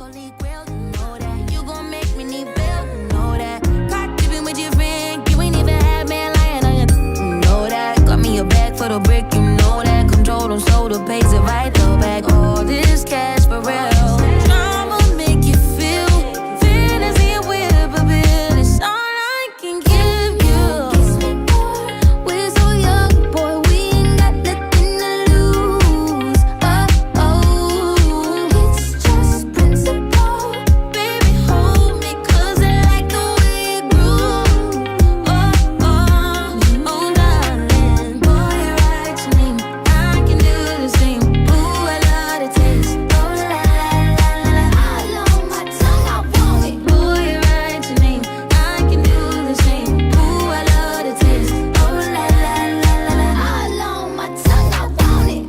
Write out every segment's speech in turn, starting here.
holy grail, you know that. You gon' make me need bail, you know that. Caught dipping with your friend, you ain't even had man lying on you, you know that. Got me a bag for the brick, you know that. Control them so the pays it right, though back. All this cash for real. I'ma make you feel fantasy and whip a bill. It's all I can give you. Kiss me more, we're so young, boy, we ain't got nothing to lose. It's just principle. Baby, hold me, 'cause I like the way it groove. Darling, boy, you're right to me. I can do the same. Ooh, I love the taste. Oh, la, la, la, la, la. All on my tongue, I want it. Boy, you're right to me. I can do the same. Ooh, I love the taste. Oh, la, la, la, la, la. All on my tongue, I want it.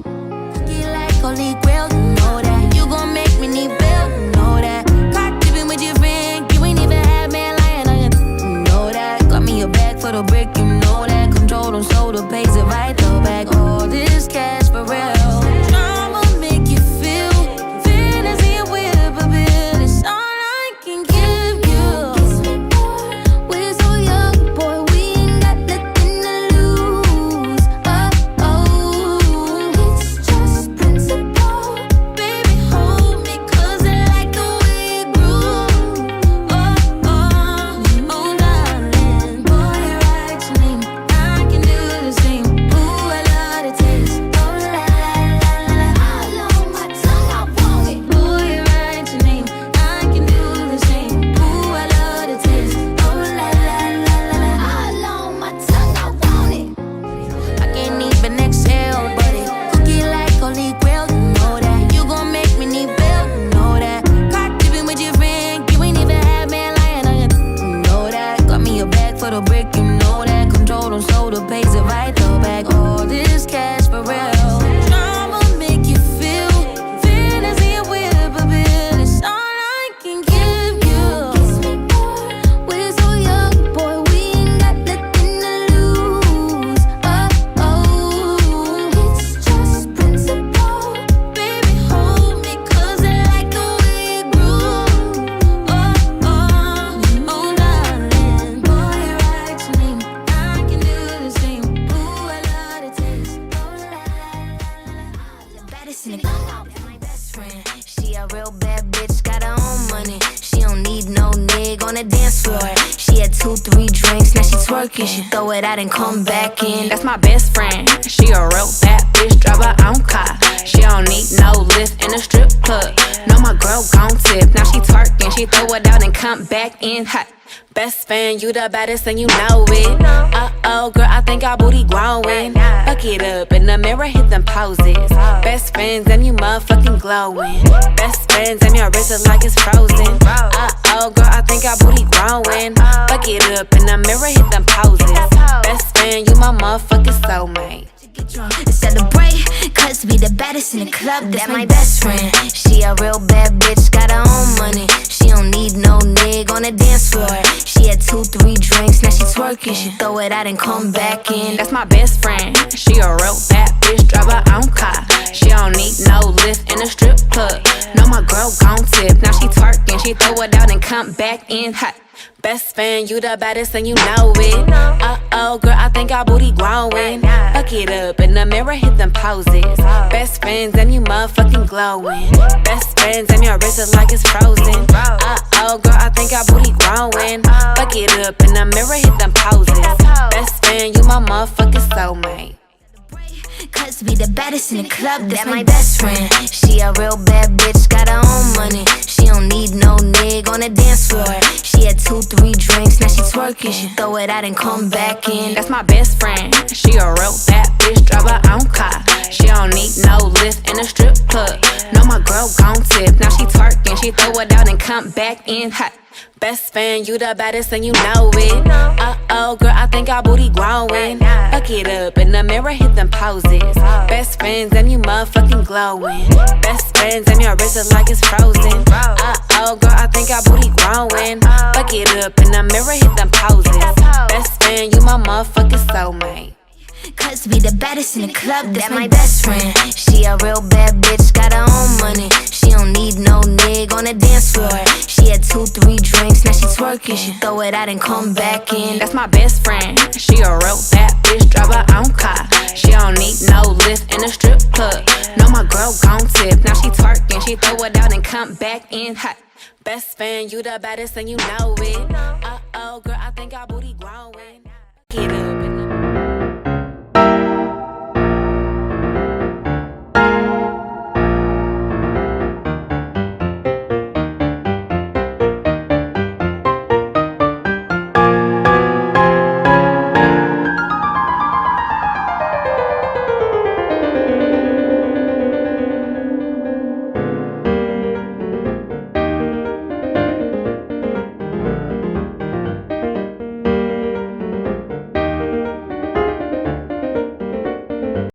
Cookie like holy grail, you know that. You gon' make me need bail, you know that. Caught dipping with your friend, you ain't even had man lying on you, you know that. Got me a bag for the brick, you know that. Control them so the pays it right, though back. All this cash for real. I'ma make you feel fantasy and whip a bill. It's all I can give you. Kiss me more, we're so young, boy, we ain't got nothing to lose. It's just principle. Baby, hold me, 'cause I like the way it groove. Darling, boy, you're right to me. I can do the same. Ooh, I love the taste. Oh, la, la, la, la. All on my tongue, I want it. Boy, you're right to me. I can do the same. Ooh, I love the taste. Oh, la, la, la, la, la. All on my tongue, I want it. I can't even exhale, buddy. Cookie like holy grail, you know that. You gon' make me need bail, you know that. Caught dipping with your friend, you ain't even had man lying on you, you know that. Got me a bag for the brick, you know that. Control them so the pays it right, though back. All this cash for real. I'ma make you feel fantasy and whip a bill. It's all I can give you. Kiss me more, we're so young, boy, we ain't got nothing to lose. It's just principle. Baby, hold me, 'cause I like the way it groove. Darling, boy, you're right to me. I can do the same. Ooh, I love the taste. Oh, la, la, la, la. The baddest in the club, my best friend. She a real bad bitch, got her own money. She don't need no nigga on the dance floor. She had 2-3 drinks, now she twerking. She throw it out and come back in. That's my best friend. She a real bad bitch, drive her own car. She don't need no lift in a strip club. No, my girl gon' tip. Now she twerking, she throw it out and come back in hot. Best fan, you the baddest and you know it. Girl, I think our booty growing. Fuck it up in the mirror, hit them poses. Best friends and you motherfucking glowing. Best friends and your wrist is like it's frozen. Girl, I think our booty growing. Fuck it up in the mirror, hit them poses. Best friend, you my motherfucking soulmate. Get drunk and celebrate, 'cause we the baddest in the club, that's my best friend. She a real bad bitch, got her own money. She don't need no nigga on the dance floor. She had 2-3 drinks, now she twerking. She throw it out and come back in. That's my best friend. She a real bad bitch, drive her own car. She don't need no lift in a strip club. No, my girl gon' tip. Now she twerking, she throw it out and come back in hot. Best fan, you the baddest and you know it. Girl, I think our booty growing. Fuck it up in the mirror, hit them poses. Best friends and you motherfucking glowing. Best friends and your wrist is like it's frozen. Girl, I think our booty growing. Fuck it up in the mirror, hit them poses. Best friend, you my motherfucking soulmate. 'Cause we the baddest in the club, that's my best friend. She a real bad bitch, got her own money. She don't need no nigga on the dance floor. She had 2-3 drinks, now she twerking. She throw it out and come back in. That's my best friend. She a real bad bitch, drive her own car. She don't need no lift in a strip club. No, my girl gon' tip. Now she twerking, she throw it out and come back in hot. Best fan, you the baddest and you know it. Girl, I think our booty growing. Fuck it up in the mirror, hit them poses. Best friends and you motherfucking glowing. Best friends and your wrist is like it's frozen. Girl, I think our booty growing. Fuck it up in the mirror, hit them poses. Best fan, you my motherfucking soulmate. 'Cause we the baddest in the club, that's my best friend. She a real bad bitch, got her own money. She don't need no nigga on the dance floor. She had 2, 3 drinks, now she twerking. She throw it out and come back in. That's my best friend. She a real bad bitch, drive her own car. She don't need no lift in a strip club. No, my girl gon' tip. Now she twerking, she throw it out and come back in hot. Best fan, you the baddest and you know it. Uh-oh, girl, I think our booty growing. Get it.